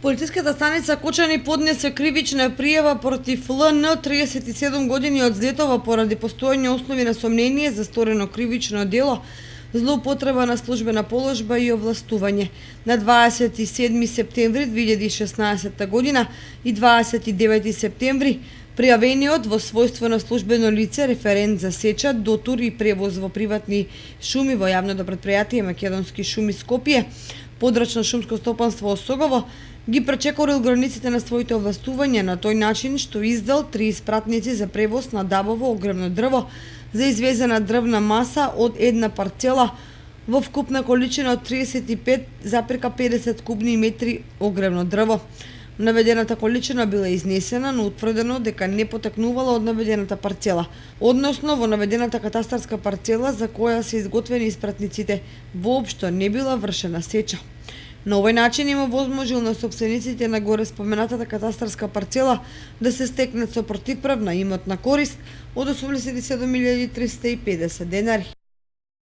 Полициската станица Кочани поднесе кривична пријава против ЛН, 37 години од Злетова, поради постоење основи на сомнение за сторено кривично дело, злоупотреба на службена положба и овластување. На 27 септември 2016 година и 29 септември пријавениот во својство на службено лице референт за сеча, дотур и превоз во приватни шуми во јавното претпријатие Македонски шуми Скопје, подрачно шумско стопанство Осогово, ги пречекорил границите на своите овластувања на тој начин што издал 3 испратници за превоз на дабово огромно дрво за извезена дрвна маса од една парцела во вкупна количина од 35,50 кубни метри огромно дрво. Наведената количина била изнесена, но утврдено дека не потекнувала од наведената парцела, односно во наведената катастарска парцела за која се изготвени испратниците воопшто не била вршена сеча. На овој начин има возможил на собствениците на горе споменатата катастарска парцела да се стекнат со противправна имотна корист од 87.350 денари.